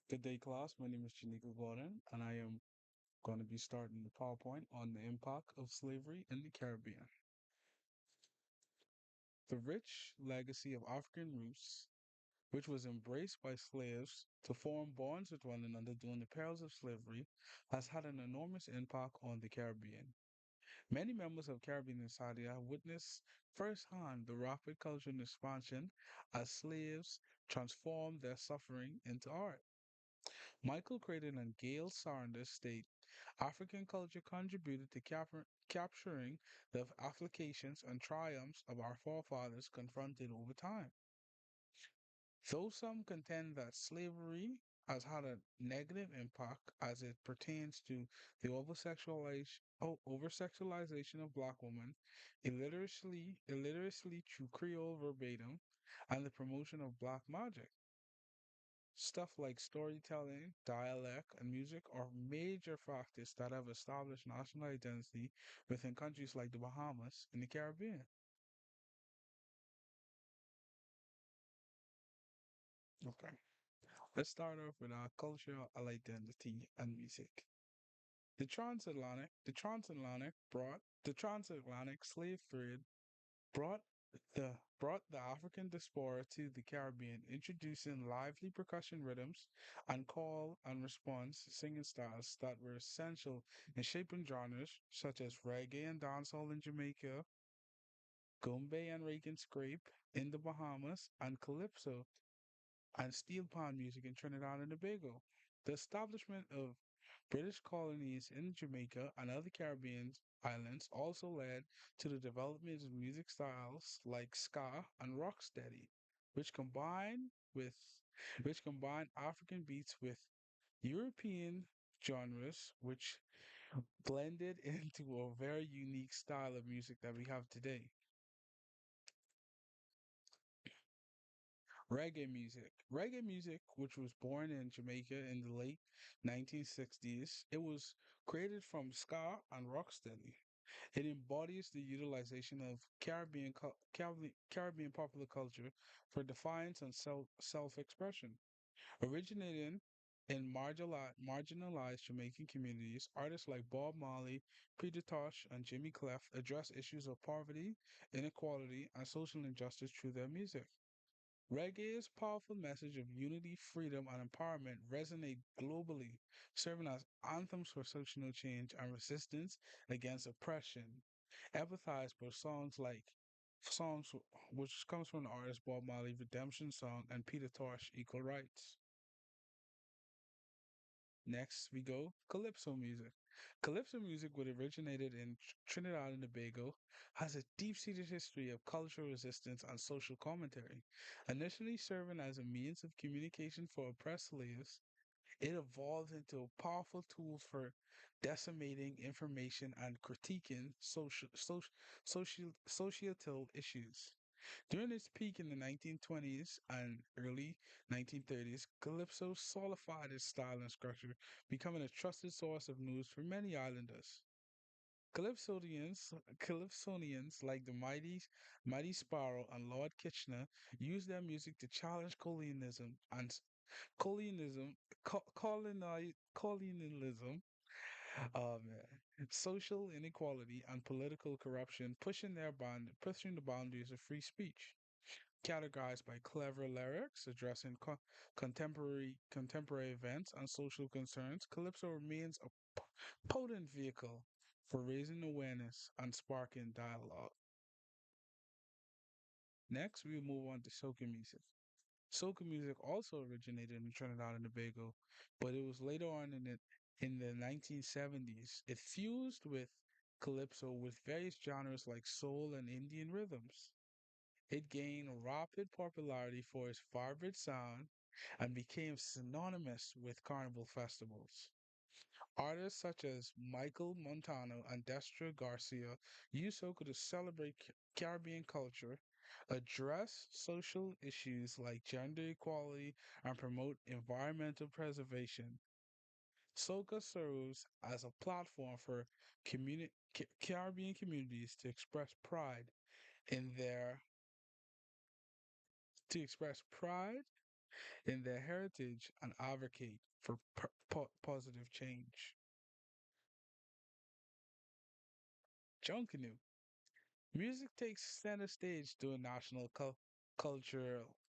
Good day, class. My name is Janika Gordon, and I am going to be starting the PowerPoint on the impact of slavery in the Caribbean. The rich legacy of African roots, which was embraced by slaves to form bonds with one another during the perils of slavery, has had an enormous impact on the Caribbean. Many members of Caribbean society have witnessed firsthand the rapid cultural expansion as slaves transformed their suffering into art. Michael Crichton and Gail Saunders state African culture contributed to capturing the applications and triumphs of our forefathers confronted over time. Though some contend that slavery has had a negative impact as it pertains to the over-sexualization of black women, illiteracy through Creole verbatim, and the promotion of black magic. Stuff like storytelling, dialect, and music are major factors that have established national identity within countries like the Bahamas and the Caribbean. Okay. Let's start off with our cultural identity and music. The transatlantic slave trade brought brought the African diaspora to the Caribbean, introducing lively percussion rhythms and call and response singing styles that were essential in shaping genres such as reggae and dancehall in Jamaica, gumbe and rake and scrape in the Bahamas, and calypso and steel pan music in Trinidad and Tobago. The establishment of British colonies in Jamaica and other Caribbean islands also led to the development of music styles like ska and rocksteady, which combine with which combine African beats with European genres, which blended into a very unique style of music that we have today. Reggae music, which was born in Jamaica in the late 1960s, it was created from ska and rocksteady. It embodies the utilization of Caribbean popular culture for defiance and self-expression. Originating in marginalized Jamaican communities, artists like Bob Marley, Peter Tosh, and Jimmy Clef address issues of poverty, inequality, and social injustice through their music. Reggae's powerful message of unity, freedom, and empowerment resonate globally, serving as anthems for social change and resistance against oppression. Empathized by songs which comes from the artist Bob Marley, Redemption Song, and Peter Tosh, Equal Rights. Next, we go Calypso music. Calypso music, which originated in Trinidad and Tobago, has a deep-seated history of cultural resistance and social commentary. Initially serving as a means of communication for oppressed slaves, it evolved into a powerful tool for decimating information and critiquing societal issues. During its peak in the 1920s and early 1930s, Calypso solidified its style and structure, becoming a trusted source of news for many islanders. Calypsonians like the Mighty Sparrow and Lord Kitchener used their music to challenge colonialism, colonialism, social inequality, and political corruption, pushing the boundaries of free speech. Categorized by clever lyrics addressing contemporary events and social concerns, Calypso remains a potent vehicle for raising awareness and sparking dialogue. Next, we move on to soca music. Soca music also originated in Trinidad and Tobago, but it was later on in the 1970s. It fused with calypso with various genres like soul and Indian rhythms. It gained rapid popularity for its vibrant sound and became synonymous with carnival festivals. Artists such as Michael Montano and Destra Garcia use soca to celebrate Caribbean culture, address social issues like gender equality, and promote environmental preservation. Soca serves as a platform for Caribbean communities in their to express pride in their heritage and advocate for positive change. Junkanoo. Music takes center stage during national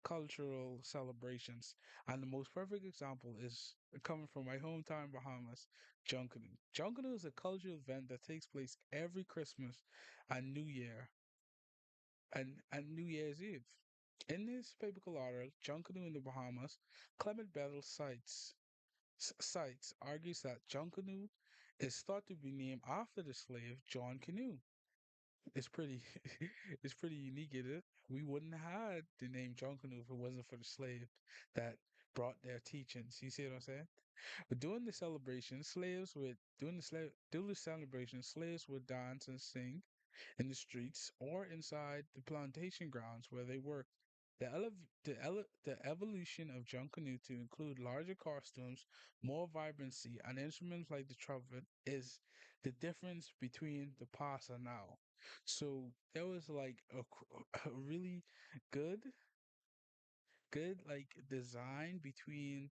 cultural celebrations, and the most perfect example is coming from my hometown, Bahamas. Junkanoo. Junkanoo is a cultural event that takes place every Christmas and New Year and New Year's Eve. In his biblical order, Junkanoo in the Bahamas, Clement Battle cites argues that Junkanoo is thought to be named after the slave John Canoe. It's pretty it's pretty unique, isn't it? We wouldn't have had the name Junkanoo if it wasn't for the slave that brought their teachings. You see what I'm saying? But during the celebration, slaves would dance and sing in the streets or inside the plantation grounds where they worked. The evolution of Junkanoo to include larger costumes, more vibrancy, and instruments like the trumpet is the difference between the past and now. So there was like a really good, good like design between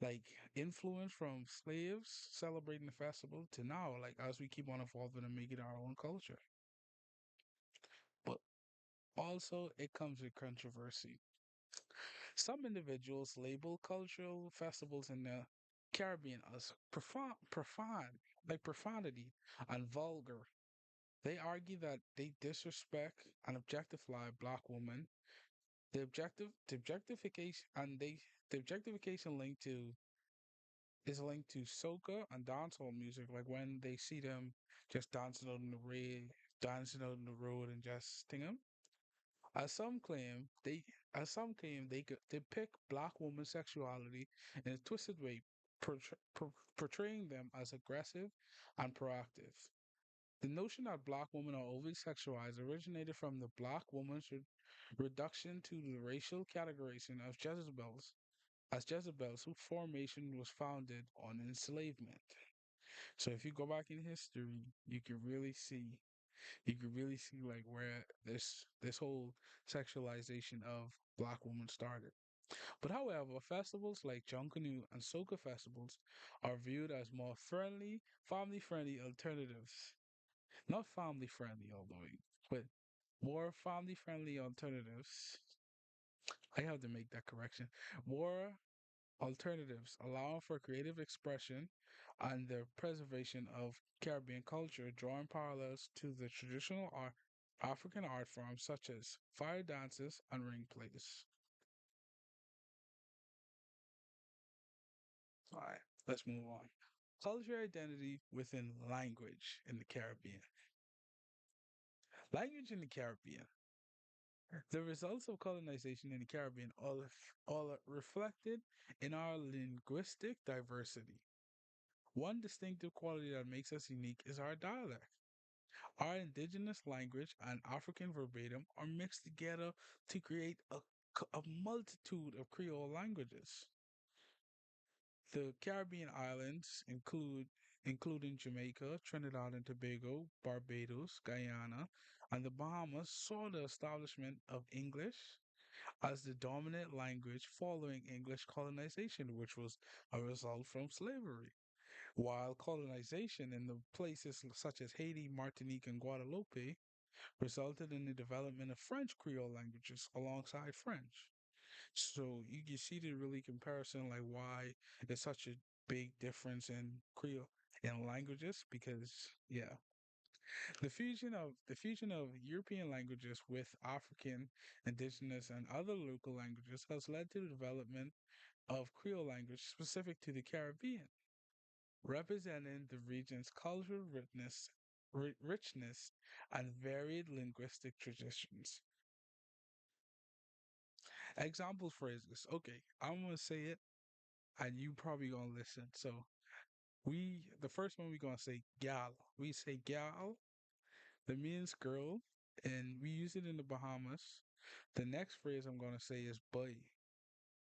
like influence from slaves celebrating the festival to now, like as we keep on evolving and making our own culture. But also, it comes with controversy. Some individuals label cultural festivals in the Caribbean as profanity and vulgar. They argue that they disrespect and objectify black women. The objectification and the objectification linked to soca and dancehall music, like when they see them just dancing out in the road and just singing. As some claim, they could depict black women's sexuality in a twisted way, portraying them as aggressive and proactive. The notion that black women are overly sexualized originated from the black woman's reduction to the racial categorization of Jezebels, whose formation was founded on enslavement. So if you go back in history, you can really see like where this whole sexualization of black women started. But however, festivals like Junkanoo and Soca festivals are viewed as more family friendly alternatives. Not family friendly, although, but more family friendly alternatives. I have to make that correction. More alternatives, allowing for creative expression and the preservation of Caribbean culture, drawing parallels to the traditional African art forms such as fire dances and ring plays. All right, let's move on. Culture identity within language in the Caribbean. Language in the Caribbean. The results of colonization in the Caribbean are reflected in our linguistic diversity. One distinctive quality that makes us unique is our dialect. Our indigenous language and African verbatim are mixed together to create a multitude of Creole languages. The Caribbean islands including Jamaica, Trinidad and Tobago, Barbados, Guyana, and the Bahamas saw the establishment of English as the dominant language following English colonization, which was a result from slavery. While colonization in the places such as Haiti, Martinique, and Guadeloupe resulted in the development of French Creole languages alongside French. So you can see the really comparison, like why there's such a big difference in Creole in languages, because yeah, the fusion of European languages with African, indigenous, and other local languages has led to the development of Creole language specific to the Caribbean, representing the region's cultural richness and varied linguistic traditions. Example phrases. Okay, I'm gonna say it, and you probably gonna listen. So the first one we gonna say gal. We say gal. That means girl, and we use it in the Bahamas. The next phrase I'm gonna say is boy,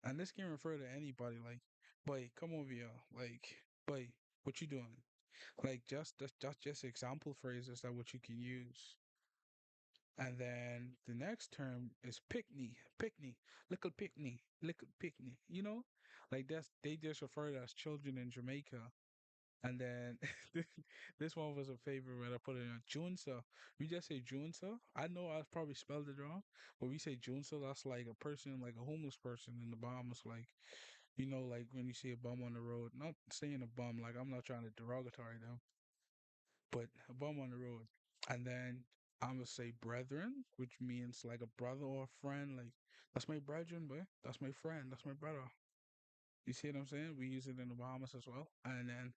and this can refer to anybody. Like, boy, come over here. Like, boy, what you doing? Like, just example phrases that what you can use. And then the next term is little pickney, you know? Like they just refer to as children in Jamaica. And then this one was a favorite when I put it in Junsa. We just say Junsa. I know I probably spelled it wrong, but we say Junsa. That's like a person, like a homeless person in the Bahamas. Like, like when you see a bum on the road. Not saying a bum, like I'm not trying to derogatory them, but a bum on the road. And then I'm gonna say brethren, which means like a brother or a friend. Like that's my brethren, boy. That's my friend. That's my brother. You see what I'm saying? We use it in the Bahamas as well. And then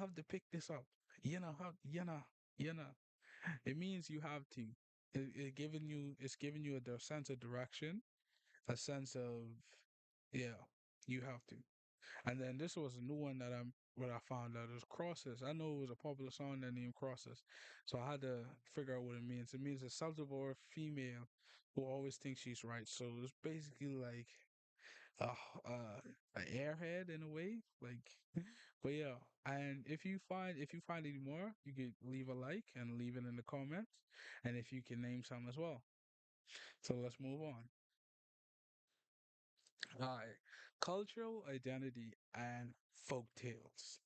have to pick this up. You know. It means you have to. It's giving you a sense of direction, a sense of yeah, you have to. And then this was a new one that what I found out. It was crosses. I know it was a popular song that named Crosses. So I had to figure out what it means. It means a self-aware female who always thinks she's right. So it's basically like uh, an airhead in a way. Like, but yeah. And if you find any more, you could leave a like and leave it in the comments. And if you can name some as well. So let's move on. All right. Cultural identity and folk tales.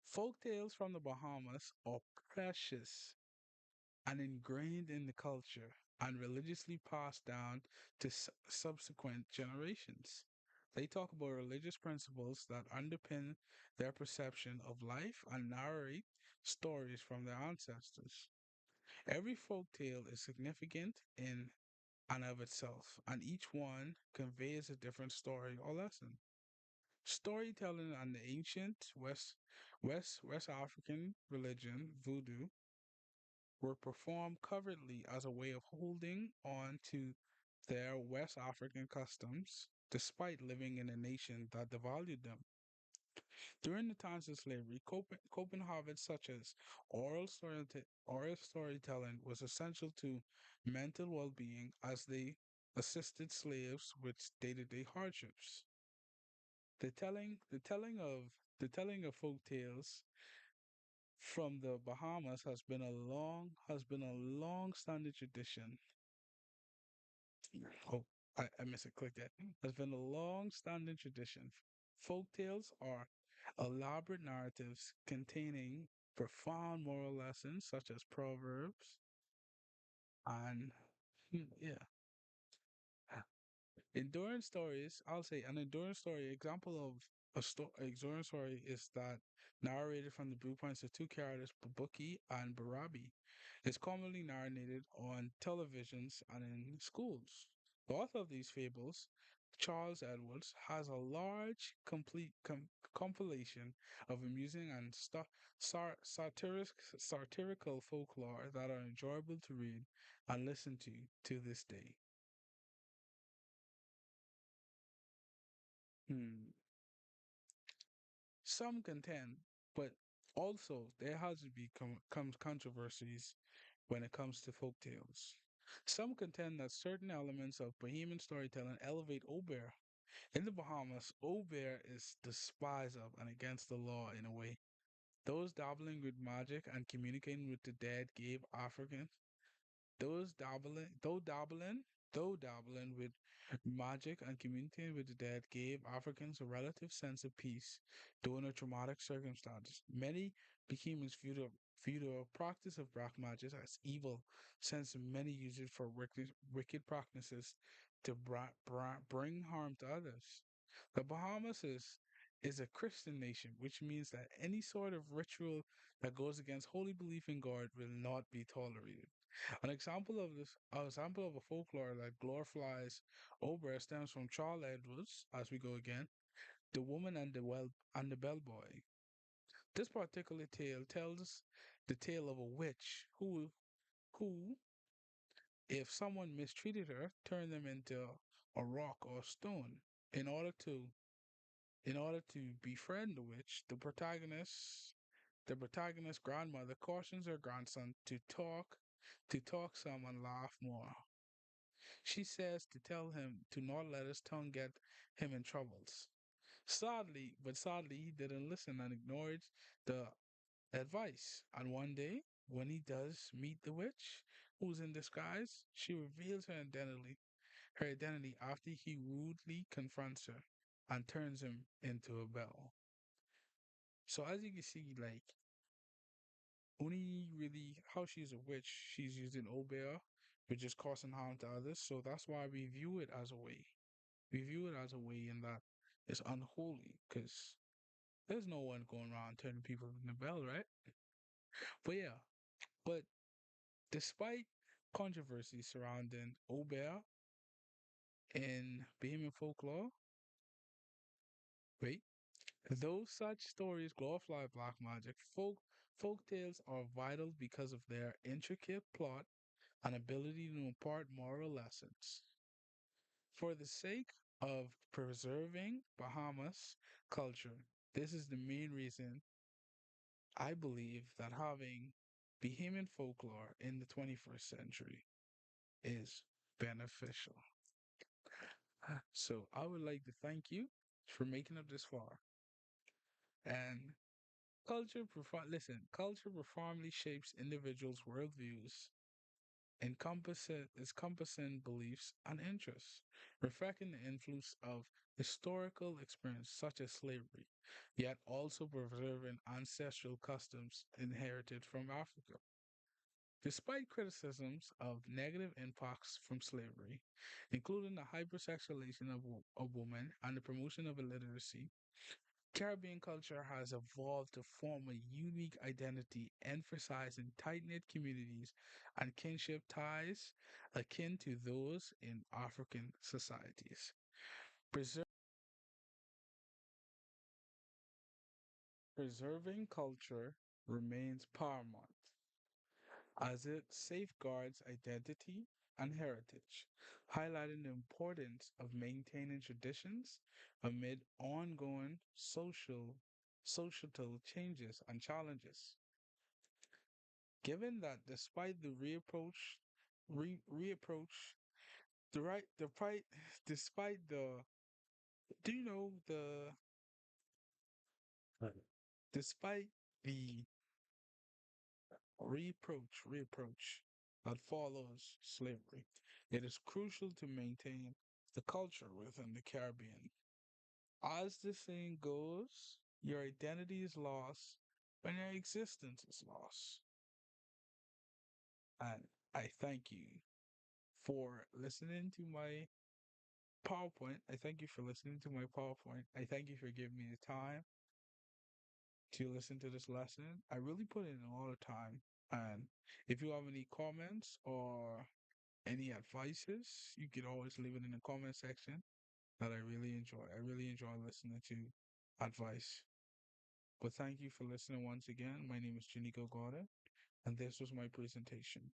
Folk tales from the Bahamas are precious and ingrained in the culture and religiously passed down to subsequent generations. They talk about religious principles that underpin their perception of life and narrate stories from their ancestors. Every folk tale is significant in and of itself, and each one conveys a different story or lesson. Storytelling and the ancient West African religion, voodoo, were performed covertly as a way of holding on to their West African customs despite living in a nation that devalued them. During the times of slavery, coping habits such as oral storytelling was essential to mental well-being as they assisted slaves with day-to-day hardships. The telling of folk tales from the Bahamas has been a long-standing tradition. Oh, I missed a click that. Has been a long-standing tradition. Folk tales are elaborate narratives containing profound moral lessons such as proverbs and yeah, endurance stories, I'll say an endurance story, example of endurance story is that narrated from the viewpoints of two characters, Babuki and Barabi. It's commonly narrated on televisions and in schools. The author of these fables, Charles Edwards, has a large, complete compilation of amusing and satirical folklore that are enjoyable to read and listen to this day. Hmm. Some contend, but also there has to be comes controversies when it comes to folk tales. Some contend that certain elements of Bahamian storytelling elevate Obeah. In the Bahamas, Obeah is despised of and against the law in a way. Those dabbling with magic and communicating with the dead gave African those dabbling with magic and communicating with the dead gave Africans a relative sense of peace during a traumatic circumstances. Many Bahamians viewed the practice of black magic as evil, since many use it for wicked practices to bring harm to others. The Bahamas is a Christian nation, which means that any sort of ritual that goes against holy belief in God will not be tolerated. An example of a folklore that glorifies Obeah stems from Charles Edwards, as we go again, The Woman and the Bellboy. This particular tale tells the tale of a witch who, if someone mistreated her, turned them into a rock or stone. In order to in order to befriend the witch, the protagonist's grandmother cautions her grandson to talk some and laugh more. She says to tell him to not let his tongue get him in troubles. Sadly, he didn't listen and ignored the advice. And one day, when he does meet the witch, who's in disguise, she reveals her identity after he rudely confronts her and turns him into a bell. So as you can see, like only really how she's a witch, she's using Obeah, which is causing harm to others. So that's why we view it as a way. We view it as a way in that it's unholy because there's no one going around turning people into bell, right? But yeah, but despite controversy surrounding Obeah in Bahamian folklore, wait, though such stories glorify black magic, folk tales are vital because of their intricate plot and ability to impart moral lessons. For the sake of preserving Bahamas culture, this is the main reason I believe that having Bahamian folklore in the 21st century is beneficial. So I would like to thank you for making it this far. And culture profoundly shapes individuals' worldviews, encompassing beliefs and interests, reflecting the influence of historical experience such as slavery, yet also preserving ancestral customs inherited from Africa. Despite criticisms of negative impacts from slavery, including the hypersexualization of women and the promotion of illiteracy, Caribbean culture has evolved to form a unique identity, emphasizing tight knit communities and kinship ties akin to those in African societies. Preser- Preserving culture remains paramount as it safeguards identity and heritage, highlighting the importance of maintaining traditions amid ongoing societal changes and challenges. Given that despite the reapproach, the right, the right, despite the, do you know the, despite the reapproach that follows slavery, it is crucial to maintain the culture within the Caribbean. As the saying goes, your identity is lost when your existence is lost. And I thank you for listening to my PowerPoint. I thank you for listening to my PowerPoint. I thank you for giving me the time to listen to this lesson. I really put in a lot of time. And if you have any comments or any advices, you can always leave it in the comment section that I really enjoy. I really enjoy listening to advice. But thank you for listening once again. My name is Janico Gordon, and this was my presentation.